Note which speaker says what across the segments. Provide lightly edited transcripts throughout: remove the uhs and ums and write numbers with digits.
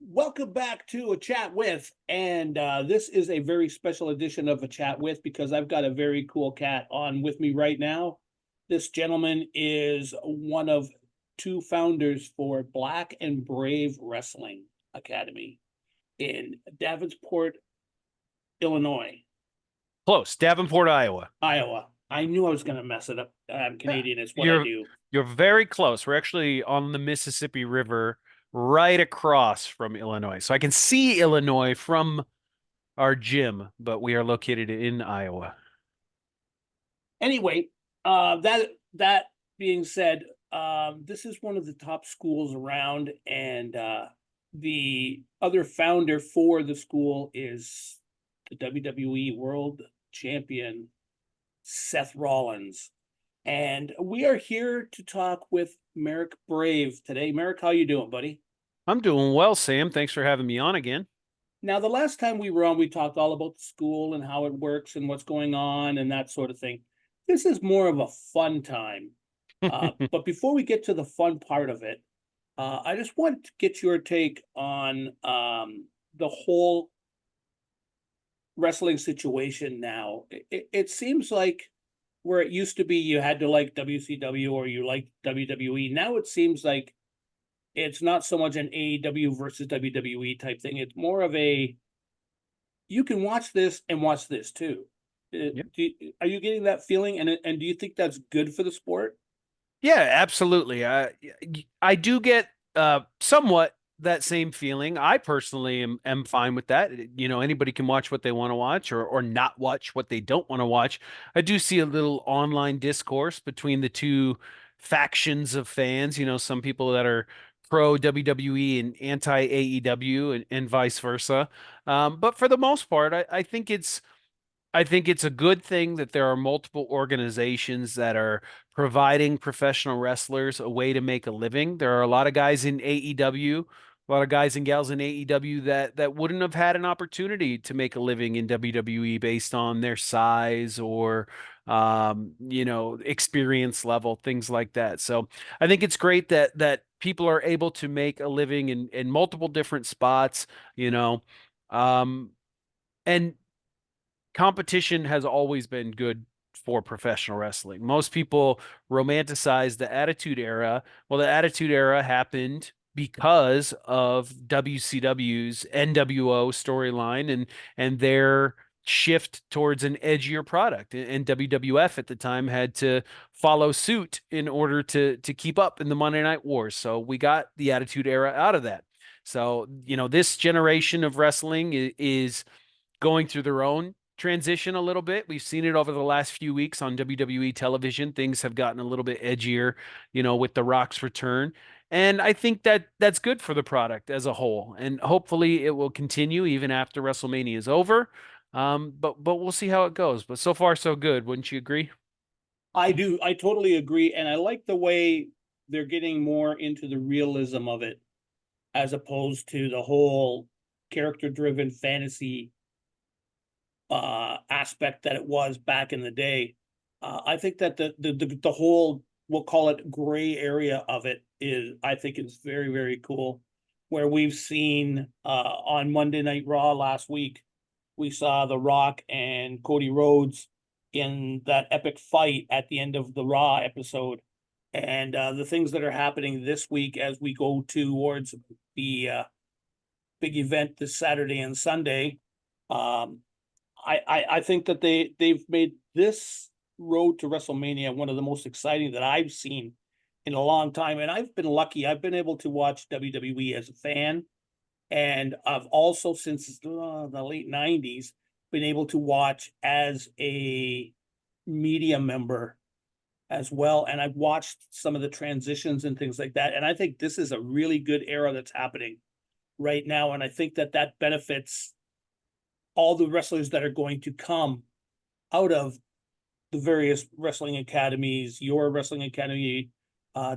Speaker 1: Welcome back to A Chat With. And this is a very special edition of A Chat With because I've got a very cool cat on with me right now. This gentleman is one of two founders for Black and Brave Wrestling Academy in Davenport, Illinois,
Speaker 2: Close. Davenport, Iowa.
Speaker 1: Iowa. I knew I was going to mess it up. I'm
Speaker 2: Yeah.
Speaker 1: Canadian, it's what I
Speaker 2: You're
Speaker 1: do.
Speaker 2: you're very close. We're actually on the Mississippi River right across from Illinois. So I can see Illinois from our gym, but we are located in Iowa.
Speaker 1: Anyway, that being said, this is one of the top schools around, and the other founder for the school is the WWE World Champion Seth Rollins, and we are here to talk with Marek Brave today. Marek, how you doing, buddy?
Speaker 2: I'm doing well, Sam. Thanks for having me on again.
Speaker 1: Now, the last time we were on, we talked all about the school and how it works and what's going on and that sort of thing. This is more of a fun time. But before we get to the fun part of it, I just want to get your take on the whole wrestling situation now. It seems like where it used to be you had to like WCW or you like WWE. Now it seems like it's not so much an AEW versus WWE type thing. It's more of a you can watch this and watch this too.
Speaker 2: Yeah.
Speaker 1: Are you getting that feeling? And do you think that's good for the sport?
Speaker 2: Yeah, absolutely. I do get somewhat that same feeling. I personally am fine with that. Anybody can watch what they want to watch or not watch what they don't want to watch. I do see a little online discourse between the two factions of fans. Some people that are pro WWE and anti AEW and vice versa. But for the most part, I think it's a good thing that there are multiple organizations that are providing professional wrestlers a way to make a living. There are a lot of guys in AEW, a lot of guys and gals in AEW that wouldn't have had an opportunity to make a living in WWE based on their size or experience level, things like that. So I think it's great that people are able to make a living in multiple different spots, you know. Um, and competition has always been good for professional wrestling. Most people romanticize the Attitude Era. Well, the Attitude Era happened because of WCW's NWO storyline and their shift towards an edgier product. And WWF at the time had to follow suit in order to keep up in the Monday Night Wars. So we got the Attitude Era out of that. So, this generation of wrestling is going through their own transition a little bit. We've seen it over the last few weeks on WWE television. Things have gotten a little bit edgier, with The Rock's return. And I think that that's good for the product as a whole. And hopefully it will continue even after WrestleMania is over. But we'll see how it goes. But so far so good, wouldn't you agree?
Speaker 1: I do. I totally agree. And I like the way they're getting more into the realism of it as opposed to the whole character driven fantasy aspect that it was back in the day. I think that the whole we'll call it gray area of it is I think is very, very cool. Where we've seen on Monday Night Raw last week, we saw The Rock and Cody Rhodes in that epic fight at the end of the Raw episode. And the things that are happening this week as we go towards the big event this Saturday and Sunday. Um, I think that they've made this road to WrestleMania one of the most exciting that I've seen in a long time. And I've been lucky. I've been able to watch WWE as a fan. And I've also, since the late 90s, been able to watch as a media member as well. And I've watched some of the transitions and things like that. And I think this is a really good era that's happening right now. And I think that that benefits all the wrestlers that are going to come out of the various wrestling academies, your wrestling academy,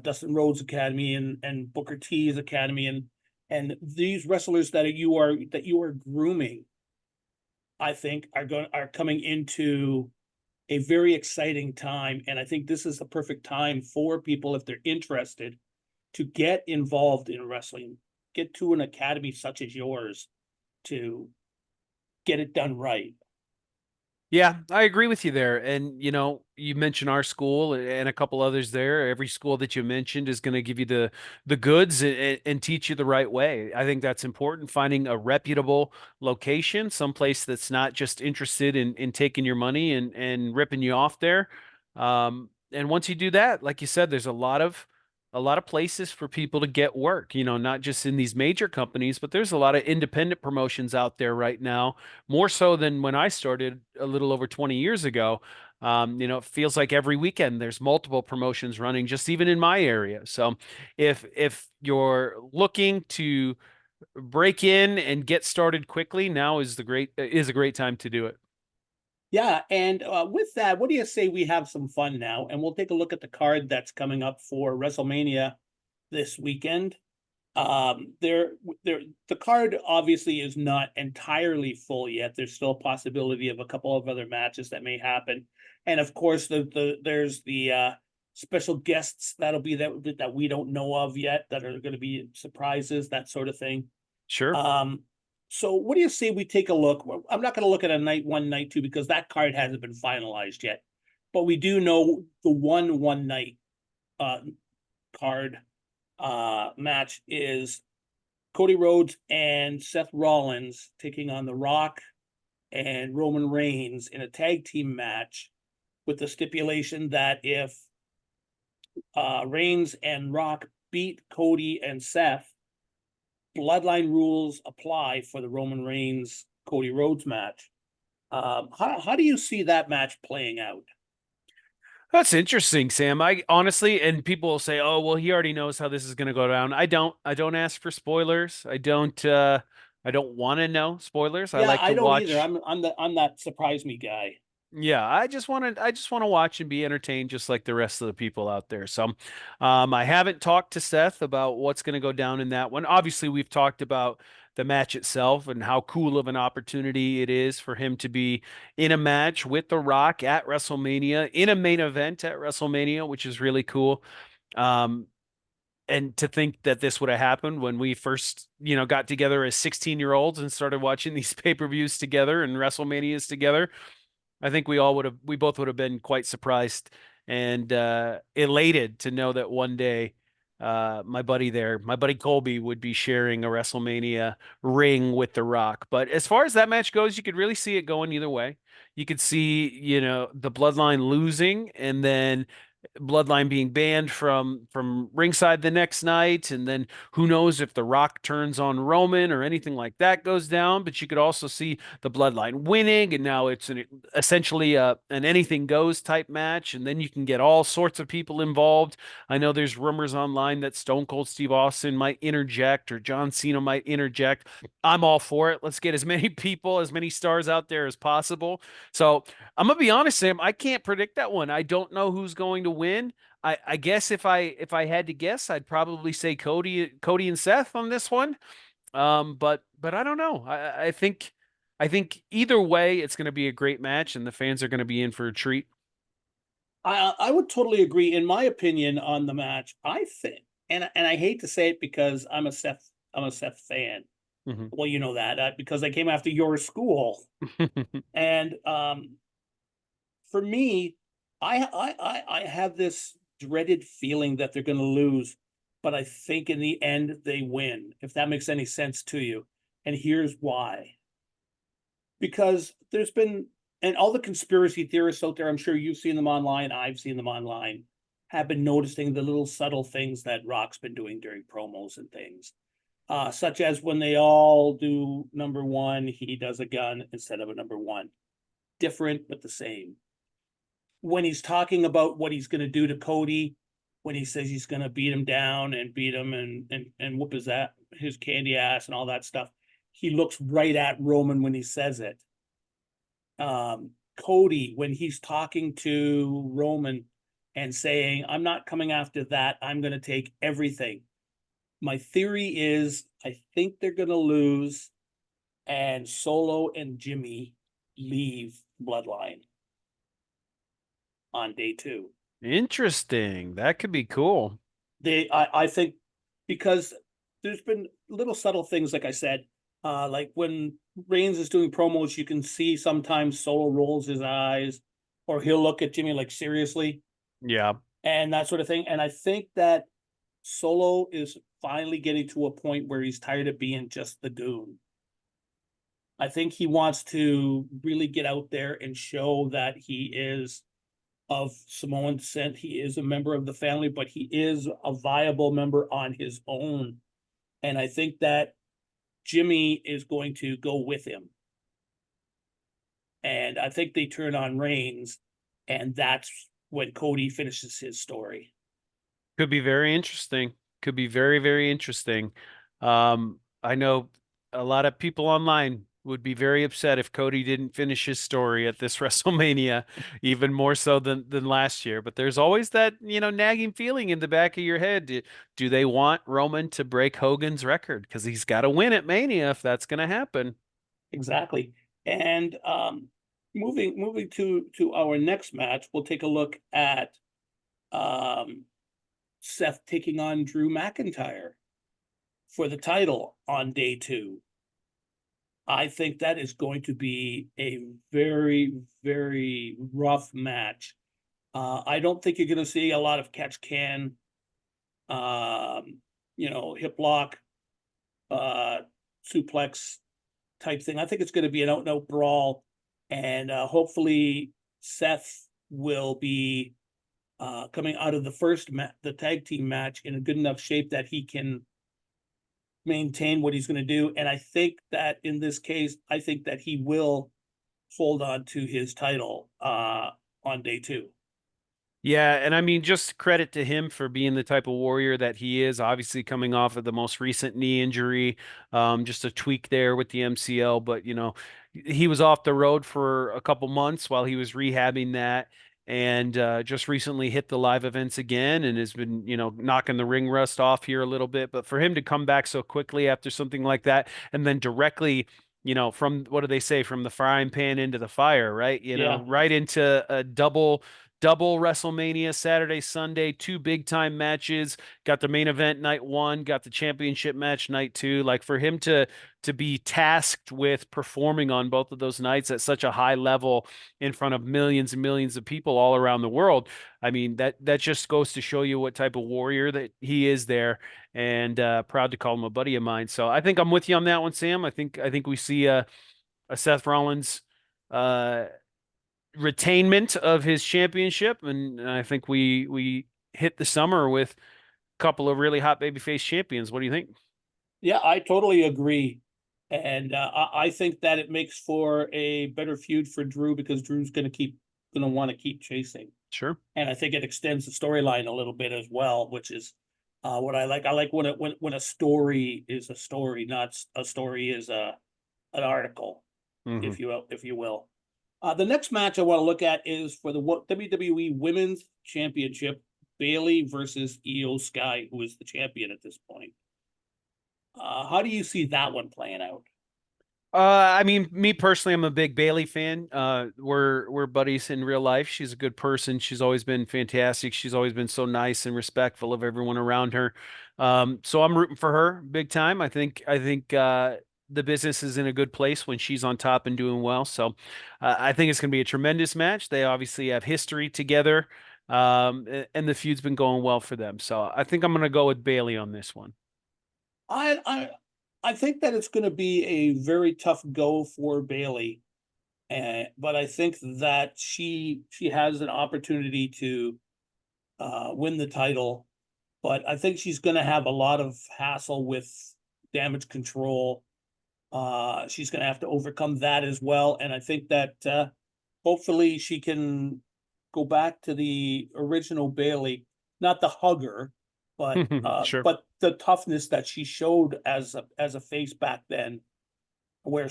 Speaker 1: Dustin Rhodes Academy, and Booker T's academy, and these wrestlers that you are grooming, I think are coming into a very exciting time, and I think this is the perfect time for people if they're interested to get involved in wrestling, get to an academy such as yours to get it done right.
Speaker 2: Yeah, I agree with you there. And you mentioned our school and a couple others there. Every school that you mentioned is going to give you the goods and teach you the right way. I think that's important. Finding a reputable location, someplace that's not just interested in taking your money and ripping you off there. And once you do that, like you said, there's a lot of places for people to get work. Not just in these major companies, but there's a lot of independent promotions out there right now, more so than when I started a little over 20 years ago. It feels like every weekend there's multiple promotions running, just even in my area. So if you're looking to break in and get started quickly, now is a great time to do it.
Speaker 1: Yeah, and with that, what do you say we have some fun now, and we'll take a look at the card that's coming up for WrestleMania this weekend. There, the card obviously is not entirely full yet. There's still a possibility of a couple of other matches that may happen, and of course, there's the special guests that'll be that we don't know of yet that are going to be surprises, that sort of thing.
Speaker 2: Sure.
Speaker 1: Um, so what do you say we take a look? Well, I'm not going to look at a night one, night two because that card hasn't been finalized yet, but we do know the one night uh card match is Cody Rhodes and Seth Rollins taking on The Rock and Roman Reigns in a tag team match with the stipulation that if Reigns and Rock beat Cody and Seth, bloodline rules apply for the Roman Reigns Cody Rhodes match. How do you see that match playing out?
Speaker 2: That's interesting, Sam. I honestly, and people will say, "Oh, well, he already knows how this is going to go down." I don't ask for spoilers. I don't want to know spoilers. I
Speaker 1: Yeah,
Speaker 2: like
Speaker 1: I
Speaker 2: to
Speaker 1: don't either.
Speaker 2: watch.
Speaker 1: I'm that surprise me guy.
Speaker 2: Yeah, I just want to watch and be entertained just like the rest of the people out there. So, I haven't talked to Seth about what's going to go down in that one. Obviously, we've talked about the match itself and how cool of an opportunity it is for him to be in a match with The Rock at WrestleMania, in a main event at WrestleMania, which is really cool. Um, and to think that this would have happened when we first, got together as 16-year-olds and started watching these pay-per-views together and WrestleManias together. I think we both would have been quite surprised and elated to know that one day, my buddy Colby, would be sharing a WrestleMania ring with The Rock. But as far as that match goes, you could really see it going either way. You could see, the Bloodline losing and then Bloodline being banned from ringside the next night, and then who knows if The Rock turns on Roman or anything like that goes down. But you could also see the Bloodline winning, and now it's essentially an anything goes type match, and then you can get all sorts of people involved. I know there's rumors online that Stone Cold Steve Austin might interject or John Cena might interject. I'm all for it. Let's get as many people, as many stars out there as possible. So I'm gonna be honest, Sam. I can't predict that one. I don't know who's going to win. I guess if I had to guess, I'd probably say Cody and Seth on this one. But I don't know. I think either way, it's going to be a great match, and the fans are going to be in for a treat.
Speaker 1: I would totally agree. In my opinion on the match, I think, and I hate to say it because I'm a Seth fan.
Speaker 2: Mhm.
Speaker 1: Well, you know that because I came after your school, and for me, I have this dreaded feeling that they're going to lose, but I think in the end they win. If that makes any sense to you, and here's why: because there's been and all the conspiracy theorists out there, I'm sure you've seen them online, I've seen them online, have been noticing the little subtle things that Rock's been doing during promos and things. Such as when they all do number one, he does a gun instead of a number one. Different, but the same. When he's talking about what he's going to do to Cody, when he says he's going to beat him down and beat him and whoop his candy ass and all that stuff, he looks right at Roman when he says it. Cody, when he's talking to Roman and saying, I'm not coming after that, I'm going to take everything. My theory is I think they're going to lose, and Solo and Jimmy leave Bloodline on day two.
Speaker 2: Interesting. That could be cool.
Speaker 1: I think because there's been little subtle things, like I said, like when Reigns is doing promos, you can see sometimes Solo rolls his eyes, or he'll look at Jimmy like seriously,
Speaker 2: Yeah.
Speaker 1: and that sort of thing. And I think that Solo is finally getting to a point where he's tired of being just the goon. I think he wants to really get out there and show that he is of Samoan descent. He is a member of the family, but he is a viable member on his own. And I think that Jimmy is going to go with him. And I think they turn on Reigns, and that's when Cody finishes his story.
Speaker 2: Could be very interesting. Could be very, very interesting. I know a lot of people online would be very upset if Cody didn't finish his story at this WrestleMania, even more so than last year. But there's always that, nagging feeling in the back of your head. Do they want Roman to break Hogan's record? Because he's got to win at Mania if that's going to happen.
Speaker 1: Exactly. And moving to our next match, we'll take a look at um Seth taking on Drew McIntyre for the title on day 2. I think that is going to be a very, very rough match. I don't think you're going to see a lot of catch can, hip lock, uh, suplex type thing. I think it's going to be an out and out brawl, and hopefully Seth will be coming out of the tag team match in a good enough shape that he can maintain what he's going to do. And I think that in this case, I think that he will hold on to his title on day 2.
Speaker 2: Yeah, and I mean, just credit to him for being the type of warrior that he is. Obviously, coming off of the most recent knee injury, just a tweak there with the MCL, but he was off the road for a couple months while he was rehabbing that, and just recently hit the live events again, and has been, knocking the ring rust off here a little bit. But for him to come back so quickly after something like that, and then directly. From what do they say? From the frying pan into the fire, right?
Speaker 1: Yeah.
Speaker 2: Right into a double WrestleMania Saturday, Sunday, two big time matches. Got the main event night 1, got the championship match night 2. Like for him to be tasked with performing on both of those nights at such a high level in front of millions and millions of people all around the world. I mean, that just goes to show you what type of warrior that he is there, and proud to call him a buddy of mine. So I think I'm with you on that one, Sam. I think we see a Seth Rollins uh retainment of his championship, and I think we hit the summer with a couple of really hot babyface champions. What do you think?
Speaker 1: Yeah, I totally agree. And I think that it makes for a better feud for Drew, because Drew's going to want to keep chasing.
Speaker 2: Sure.
Speaker 1: And I think it extends the storyline a little bit as well, which is what I like. I like when a story is a story, not a story is an article,
Speaker 2: Hmm.
Speaker 1: if you will. The next match I want to look at is for the WWE Women's Championship, Bayley versus Io Sky, who is the champion at this point. How do you see that one playing out?
Speaker 2: I mean, me personally, I'm a big Bailey fan. We're buddies in real life. She's a good person. She's always been fantastic. She's always been so nice and respectful of everyone around her. So I'm rooting for her big time. I think the business is in a good place when she's on top and doing well. So I think it's going to be a tremendous match. They obviously have history together, and the feud's been going well for them. So I think I'm going to go with Bailey on this one.
Speaker 1: I I I think that it's going to be a very tough go for Bayley, but I think that she has an opportunity to win the title, but I think she's going to have a lot of hassle with damage control. She's going to have to overcome that as well, and I think that hopefully she can go back to the original Bailey, not the hugger,
Speaker 2: Sure.
Speaker 1: but the toughness that she showed as a face back then, where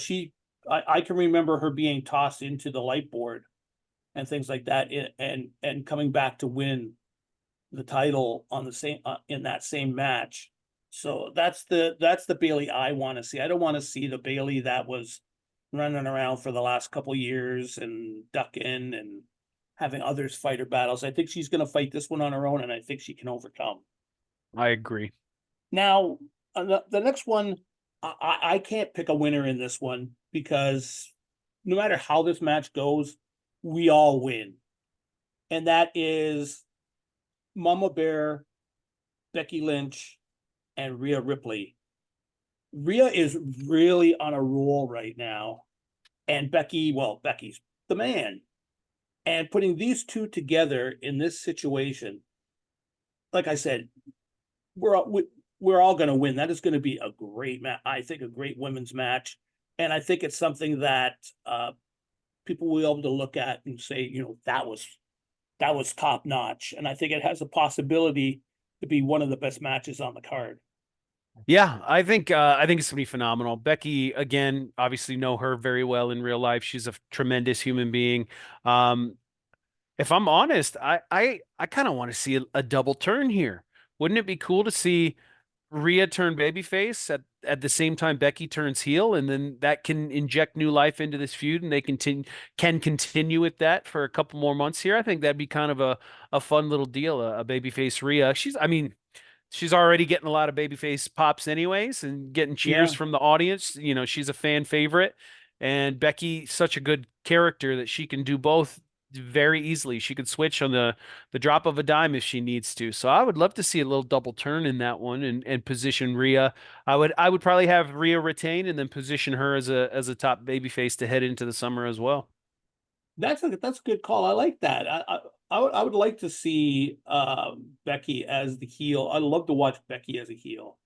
Speaker 1: I can remember her being tossed into the light board and things like that, and coming back to win the title on the same in that same match. So that's the Bailey I want to see. I don't want to see the Bailey that was running around for the last couple years and ducking and having others fight her battles. I think she's going to fight this one on her own, and I think she can overcome.
Speaker 2: I agree.
Speaker 1: Now, The next one, I can't pick a winner in this one because no matter how this match goes, we all win. And that is Mama Bear, Becky Lynch, and Rhea Ripley. Rhea is really on a roll right now. And Becky, well, Becky's the man. And putting these two together in this situation, like I said, we're all, we're all going to win. That is going to be a great match. I think a great women's match. And I think it's something that people will be able to look at and say, that was top notch. And I think it has a possibility to be one of the best matches on the card.
Speaker 2: Yeah, I think it's gonna be phenomenal. Becky, again, obviously know her very well in real life. She's a tremendous human being. Um, if I'm honest, I kind of want to see a double turn here. Wouldn't it be cool to see Rhea turn babyface at the same time Becky turns heel, and then that can inject new life into this feud, and they can continue with that for a couple more months here. I think that'd be kind of a fun little deal, a babyface Rhea. I mean, she's already getting a lot of babyface pops anyways and getting cheers
Speaker 1: Yeah.
Speaker 2: from the audience. You know, she's a fan favorite. And Becky, such a good character that she can do both very easily. She could switch on the drop of a dime if she needs to. So I would love to see a little double turn in that one and position Rhea. I would probably have Rhea retain and then position her as a top babyface to head into the summer as well.
Speaker 1: That's a good call. I like that. I would like to see Becky as the heel. I love to watch Becky as a heel.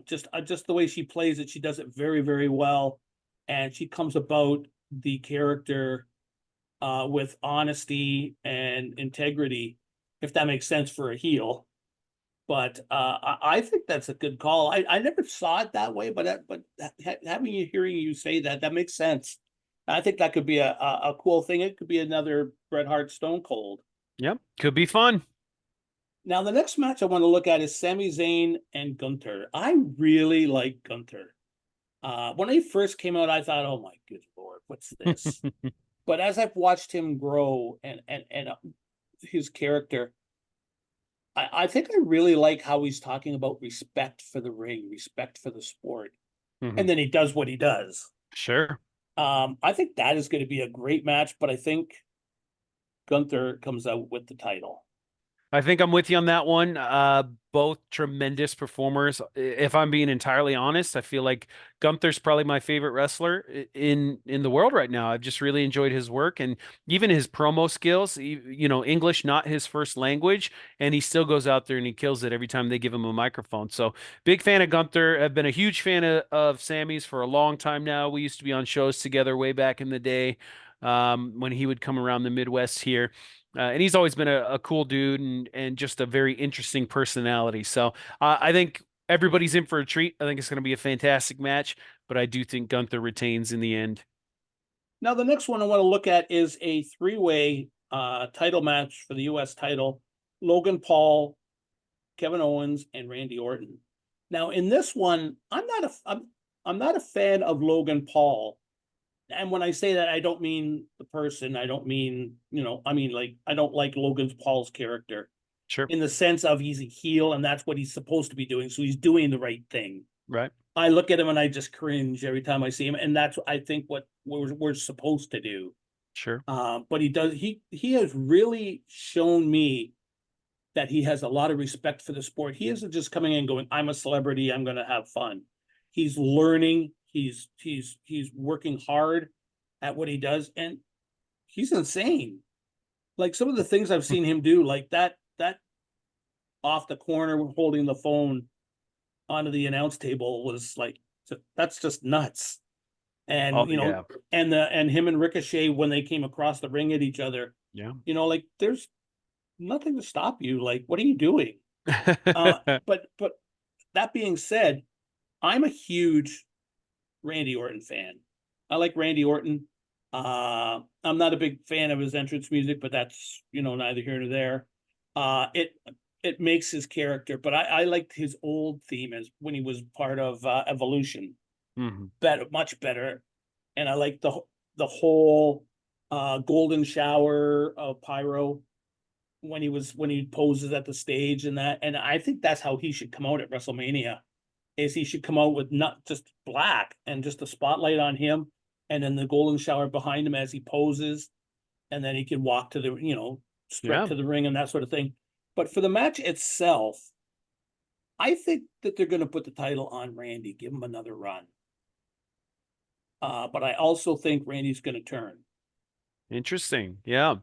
Speaker 1: Just the way she plays it, she does it very, very well, and she comes about the character with honesty and integrity, if that makes sense for a heel. But I think that's a good call. I never saw it that way, but having you hearing you say that, that makes sense. I think that could be a cool thing. It could be another Bret Hart Stone Cold.
Speaker 2: Yep, could be fun.
Speaker 1: Now, the next match I want to look at is Sami Zayn and Gunther. I really like Gunther. When he first came out, I thought, "Oh my good lord, what's this?" But as I've watched him grow and his character, I think I really like how he's talking about respect for the ring, respect for the sport,
Speaker 2: Mhm.
Speaker 1: and then he does what he does.
Speaker 2: Sure.
Speaker 1: I think that is going to be a great match, but I think Gunther comes out with the title.
Speaker 2: I think I'm with you on that one. Both tremendous performers. If I'm being entirely honest, I feel like Gunther's probably my favorite wrestler in the world right now. I've just really enjoyed his work and even his promo skills. You know, English not his first language, and he still goes out there and he kills it every time they give him a microphone. So big fan of Gunther. I've been a huge fan of Sammy's for a long time now. We used to be on shows together way back in the day, when he would come around the Midwest here. And he's always been a cool dude and just a very interesting personality. So I think everybody's in for a treat. I think it's going to be a fantastic match, but I do think Gunther retains in the end.
Speaker 1: Now, the next one I want to look at is a three-way title match for the U.S. title: Logan Paul, Kevin Owens, and Randy Orton. Now, in this one, I'm not a fan of Logan Paul. And when I say that, I don't mean the person. I don't mean, I mean, like, I don't like Logan Paul's character
Speaker 2: Sure.
Speaker 1: in the sense of he's a heel and that's what he's supposed to be doing. So he's doing the right thing.
Speaker 2: Right.
Speaker 1: I look at him and I just cringe every time I see him. And that's, I think, what we're supposed to do.
Speaker 2: Sure.
Speaker 1: But he has really shown me that he has a lot of respect for the sport. He isn't just coming in going, I'm a celebrity, I'm going to have fun. He's learning, he's working hard at what he does, and he's insane. Like some of the things I've seen him do, like that off the corner holding the phone onto the announce table was like, that's just nuts.
Speaker 2: Oh
Speaker 1: And
Speaker 2: yeah.
Speaker 1: and him and Ricochet when they came across the ring at each other,
Speaker 2: Yeah.
Speaker 1: like there's nothing to stop you. Like, what are you doing? But that being said, I'm a huge Randy Orton fan. I like Randy Orton. I'm not a big fan of his entrance music, but that's neither here nor there. It makes his character, but I liked his old theme as when he was part of Evolution,
Speaker 2: Mhm.
Speaker 1: better, much better, and I like the whole golden shower of pyro. when he poses at the stage and that, and I think that's how he should come out at WrestleMania. Is he should come out with not just black and just a spotlight on him, and then the golden shower behind him as he poses, and then he can walk to the strut
Speaker 2: Yeah.
Speaker 1: to the ring and that sort of thing. But for the match itself, I think that they're going to put the title on Randy, give him another run. But I also think Randy's going to turn.
Speaker 2: Interesting. Yeah.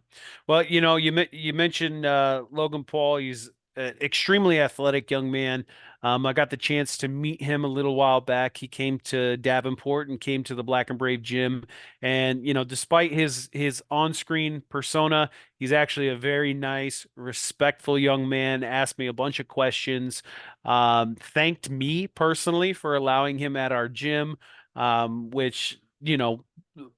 Speaker 2: Well, you mentioned Logan Paul. He's an extremely athletic young man. I got the chance to meet him a little while back. He came to Davenport and came to the Black and Brave gym. And, despite his on-screen persona, he's actually a very nice, respectful young man. Asked me a bunch of questions. Thanked me personally for allowing him at our gym, which,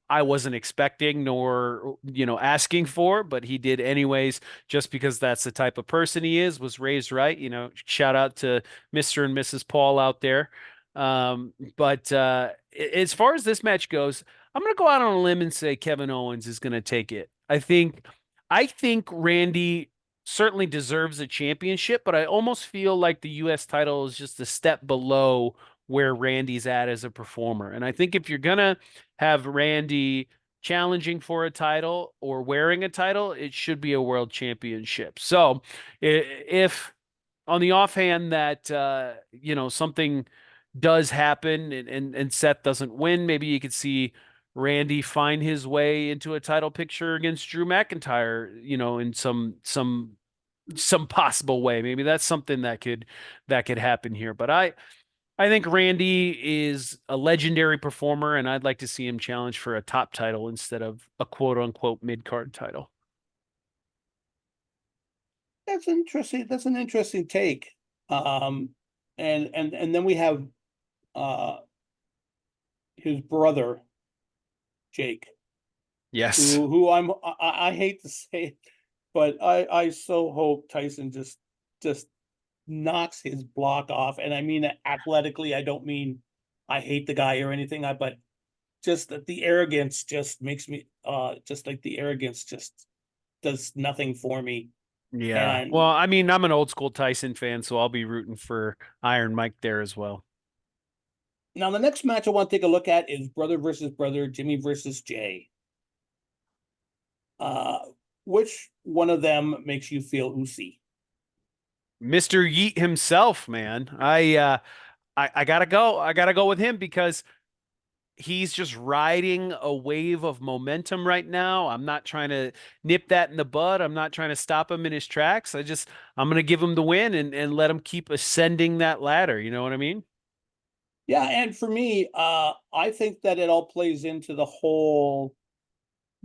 Speaker 2: I wasn't expecting nor, asking for, but he did anyways, just because that's the type of person he is, was raised right. Shout out to Mr. and Mrs. Paul out there. But as far as this match goes, I'm going to go out on a limb and say Kevin Owens is going to take it. I think Randy certainly deserves a championship, but I almost feel like the US title is just a step below where Randy's at as a performer. And I think if you're gonna have Randy challenging for a title or wearing a title, it should be a world championship. So if on the offhand that something does happen and Seth doesn't win, maybe you could see Randy find his way into a title picture against Drew McIntyre, in some possible way. Maybe that's something that could happen here. But I think Randy is a legendary performer, and I'd like to see him challenge for a top title instead of a quote unquote mid card title.
Speaker 1: That's interesting. That's an interesting take. Um, and then we have uh his brother Jake,
Speaker 2: Yes.
Speaker 1: who I hate to say it, but I so hope Tyson just knocks his block off. And I mean athletically, I don't mean I hate the guy or anything. But just that the arrogance just makes me just like the arrogance just does nothing for me. And
Speaker 2: Yeah. Well,
Speaker 1: I'm
Speaker 2: I mean, I'm an old school Tyson fan, so I'll be rooting for Iron Mike there as well.
Speaker 1: now the next match I want to take a look at is brother versus brother, Jimmy versus Jay. Uh, which one of them makes you feel oozy?
Speaker 2: Mr. Yeet himself, man. I gotta go. I gotta go with him because he's just riding a wave of momentum right now. I'm not trying to nip that in the bud. I'm not trying to stop him in his tracks. I'm going to give him the win and let him keep ascending that ladder. You know what I mean?
Speaker 1: Yeah, and for me, I think that it all plays into the whole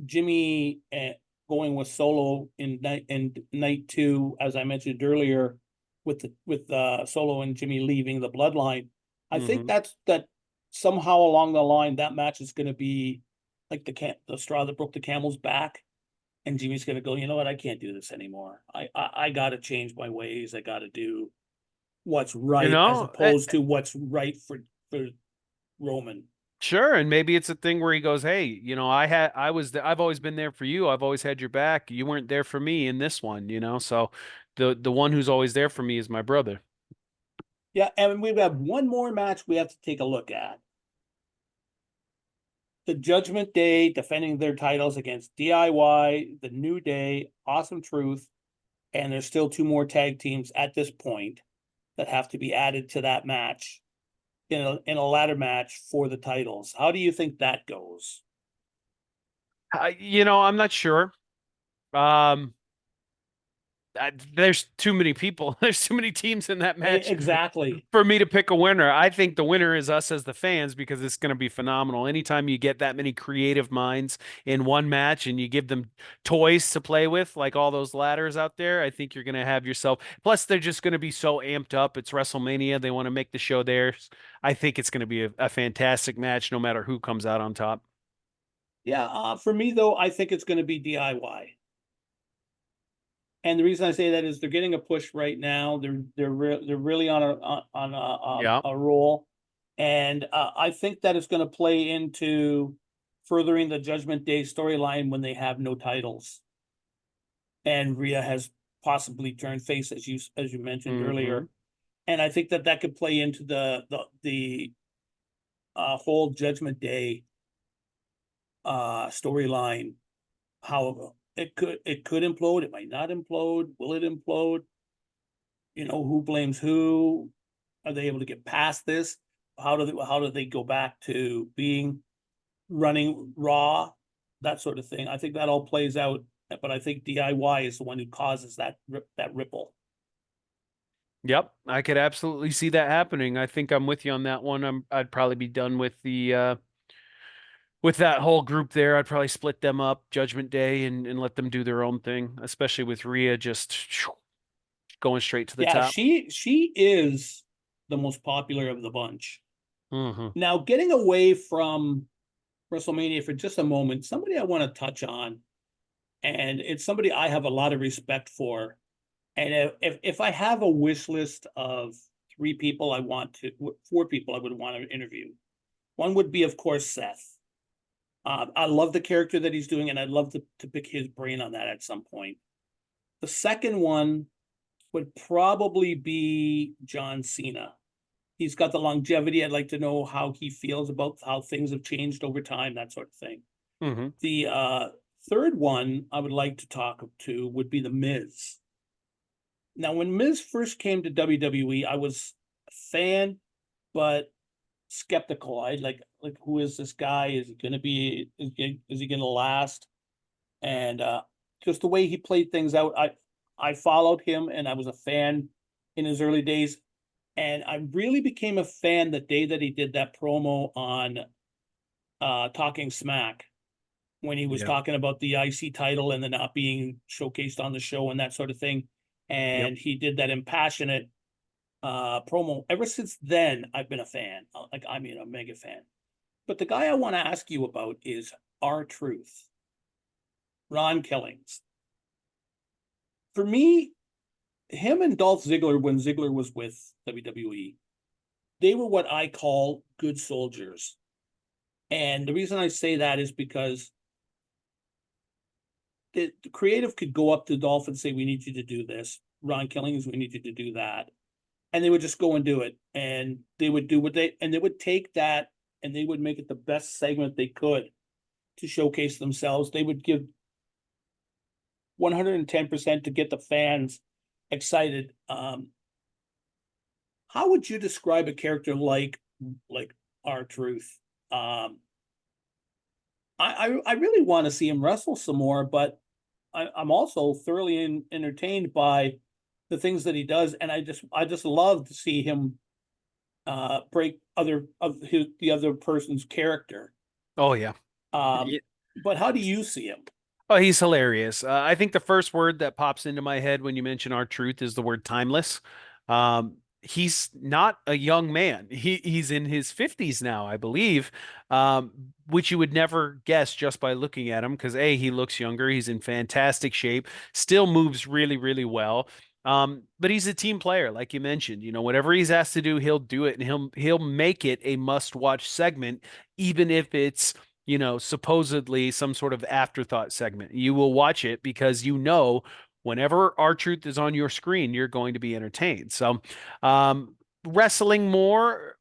Speaker 1: Jimmy going with Solo in night two, as I mentioned earlier, with Solo and Jimmy leaving the bloodline. I think
Speaker 2: Hmm.
Speaker 1: that somehow along the line that match is going to be like the straw that broke the camel's back, and Jimmy's going to go, you know what, I can't do this anymore. I got to change my ways. I got to do what's
Speaker 2: You
Speaker 1: right as
Speaker 2: know,
Speaker 1: opposed to what's right for Roman.
Speaker 2: sure. And maybe it's a thing where he goes, "Hey, I've always been there for you. I've always had your back. You weren't there for me in this one, So the one who's always there for me is my brother."
Speaker 1: Yeah, and we have one more match we have to take a look at. The Judgment Day defending their titles against DIY, the New Day, Awesome Truth, and there's still two more tag teams at this point that have to be added to that match in a ladder match for the titles. How do you think that goes?
Speaker 2: I'm not sure. Um, there's too many people. There's too many teams in that match
Speaker 1: Exactly.
Speaker 2: for me to pick a winner. I think the winner is us as the fans because it's going to be phenomenal. Anytime you get that many creative minds in one match and you give them toys to play with, like all those ladders out there, I think you're going to have yourself. Plus, they're just going to be so amped up. It's WrestleMania. They want to make the show theirs. I think it's going to be a fantastic match, no matter who comes out on top.
Speaker 1: Yeah, for me though, I think it's going to be DIY. And the reason I say that is they're getting a push right now. They're really on
Speaker 2: Yeah.
Speaker 1: a roll, and I think that it's going to play into furthering the Judgment Day storyline when they have no titles. And Rhea has possibly turn face, as you mentioned
Speaker 2: Hmm.
Speaker 1: earlier. And I think that that could play into the whole Judgment Day storyline. How it could implode, it might not implode. Will it implode? Who blames who? Are they able to get past this? How do they go back to being running Raw? That sort of thing. I think that all plays out, but I think DIY is the one who causes that ripple.
Speaker 2: Yep, I could absolutely see that happening. I think I'm with you on that one. I'd probably be done with that whole group there. I'd probably split them up, Judgment Day, and let them do their own thing, especially with Rhea just going straight to the
Speaker 1: Yeah,
Speaker 2: top.
Speaker 1: she is the most popular of the bunch.
Speaker 2: Hmm.
Speaker 1: Now, getting away from WrestleMania for just a moment, somebody I want to touch on, and it's somebody I have a lot of respect for. And if I have a wish list of four people I would want to interview, one would be, of course, Seth. I love the character that he's doing, and I'd love to pick his brain on that at some point. The second one would probably be John Cena. He's got the longevity. I'd like to know how he feels about how things have changed over time, that sort of thing.
Speaker 2: Hmm.
Speaker 1: The third one I would like to talk to would be The Miz. Now, when Miz first came to WWE, I was a fan, but skeptical. I like who is this guy? Is he going to be? Is he going to last? And just the way he played things out, I followed him, and I was a fan in his early days. And I really became a fan the day that he did that promo on Talking Smack, when he was
Speaker 2: Yeah.
Speaker 1: talking about the IC title and the not being showcased on the show and that sort of thing.
Speaker 2: Yep.
Speaker 1: And he did that impassionate promo. Ever since then, I've been a fan. Like, I mean, a mega fan. But the guy I want to ask you about is R-Truth, Ron Killings. For me, him and Dolph Ziggler, when Ziggler was with WWE, they were what I call good soldiers. And the reason I say that is because the creative could go up to Dolph and say, "We need you to do this." Ron Killings, "We need you to do that," and they would just go and do it. And they would do and they would take that and they would make it the best segment they could to showcase themselves. They would give 110% to get the fans excited. How would you describe a character like R-Truth? Um, I really want to see him wrestle some more, but I'm also thoroughly entertained by the things that he does, and I just love to see him break the other person's character.
Speaker 2: Oh yeah.
Speaker 1: Um, but how do you see him?
Speaker 2: Oh, he's hilarious. I think the first word that pops into my head when you mention R-Truth is the word timeless. He's not a young man. He's in his 50s now, I believe, which you would never guess just by looking at him because A, he looks younger. He's in fantastic shape, still moves really, really well. But he's a team player, like you mentioned. Whatever he's asked to do, he'll do it, and he'll make it a must-watch segment, even if it's supposedly some sort of afterthought segment. You will watch it because whenever R-Truth is on your screen, you're going to be entertained. So, wrestling more,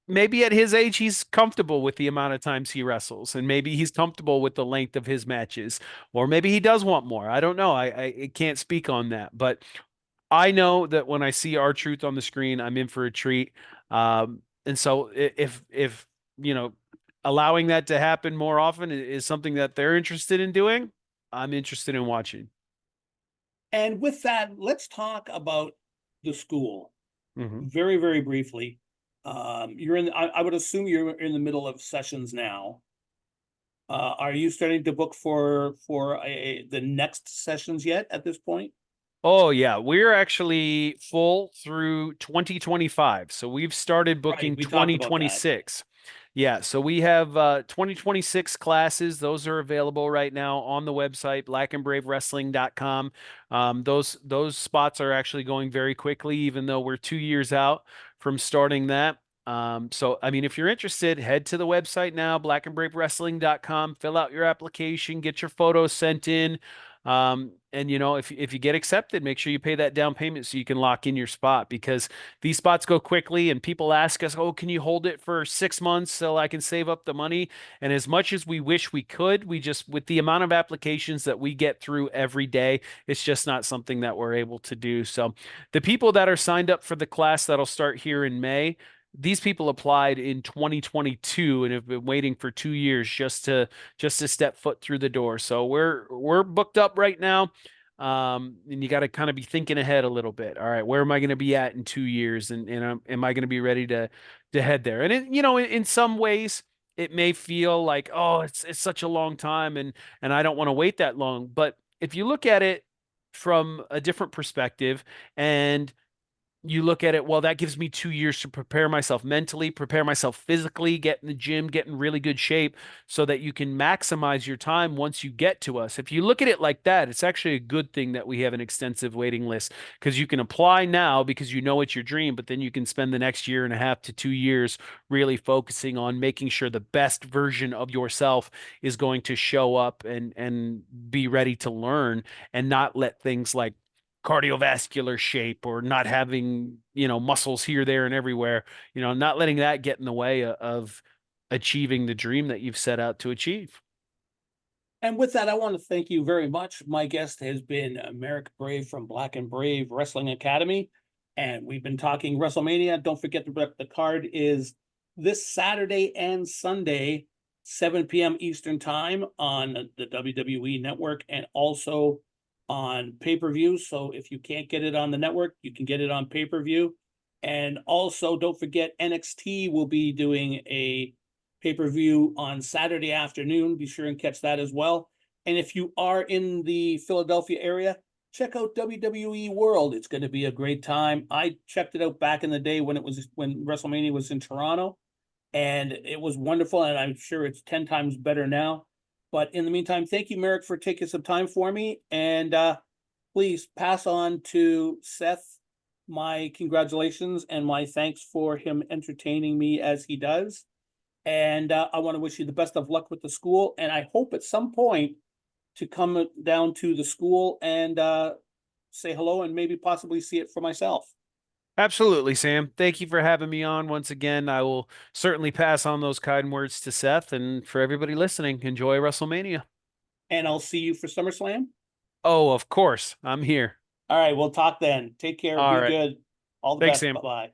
Speaker 2: maybe at his age, he's comfortable with the amount of times he wrestles, and maybe he's comfortable with the length of his matches, or maybe he does want more. I don't know. I can't speak on that, but I know that when I see R-Truth on the screen, I'm in for a treat. And so if you know allowing that to happen more often is something that they're interested in doing, I'm interested in watching.
Speaker 1: And with that, let's talk about the school
Speaker 2: Hmm.
Speaker 1: very, very briefly. I would assume you're in the middle of sessions now. Are you starting to book for the next sessions yet at this point?
Speaker 2: Oh yeah, we're actually full through 2025. So we've started
Speaker 1: Right,
Speaker 2: booking
Speaker 1: we talked about that.
Speaker 2: 2026. Yeah, so we have 2026 classes. Those are available right now on the website, blackandbravewrestling.com. Those spots are actually going very quickly, even though we're 2 years out from starting that. So I mean, if you're interested, head to the website now, blackandbravewrestling.com, fill out your application, get your photos sent in. And if you get accepted, make sure you pay that down payment so you can lock in your spot, because these spots go quickly and people ask us, "Oh, can you hold it for 6 months so I can save up the money?" And as much as we wish we could, we just, with the amount of applications that we get through every day, it's just not something that we're able to do. So the people that are signed up for the class that'll start here in May, these people applied in 2022 and have been waiting for 2 years just to step foot through the door. So we're booked up right now. And you got to kind of be thinking ahead a little bit. All right, where am I going to be at in 2 years, and am I going to be ready to head there? And in some ways, it may feel like, oh, it's such a long time, and I don't want to wait that long. But if you look at it from a different perspective, and you look at it, well, that gives me 2 years to prepare myself mentally, prepare myself physically, get in the gym, get in really good shape so that you can maximize your time once you get to us. If you look at it like that, it's actually a good thing that we have an extensive waiting list, because you can apply now because you know it's your dream, but then you can spend the next year and a half to 2 years really focusing on making sure the best version of yourself is going to show up and be ready to learn, and not let things like cardiovascular shape or not having, muscles here, there, and everywhere, not letting that get in the way of achieving the dream that you've set out to achieve.
Speaker 1: And with that, I want to thank you very much. My guest has been Marek Brave from Black and Brave Wrestling Academy, and we've been talking WrestleMania. Don't forget the card is this Saturday and Sunday, 7 p.m. Eastern Time on the WWE Network, and also on pay-per-view. So if you can't get it on the network, you can get it on pay-per-view. And also, don't forget, NXT will be doing a pay-per-view on Saturday afternoon. Be sure and catch that as well. And if you are in the Philadelphia area, check out WWE World. It's going to be a great time. I checked it out back in the day when WrestleMania was in Toronto, and it was wonderful. And I'm sure it's 10 times better now. But in the meantime, thank you, Merrick, for taking some time for me. And please pass on to Seth my congratulations and my thanks for him entertaining me as he does. And I want to wish you the best of luck with the school. And I hope at some point to come down to the school and say hello and maybe possibly see it for myself.
Speaker 2: Absolutely, Sam. Thank you for having me on once again. I will certainly pass on those kind words to Seth, and for everybody listening, enjoy WrestleMania.
Speaker 1: And I'll see you for SummerSlam.
Speaker 2: Oh, of course, I'm here.
Speaker 1: All right, we'll talk then. Take care.
Speaker 2: All
Speaker 1: Be
Speaker 2: right.
Speaker 1: good. All the
Speaker 2: Thanks,
Speaker 1: best.
Speaker 2: Sam.
Speaker 1: Bye bye.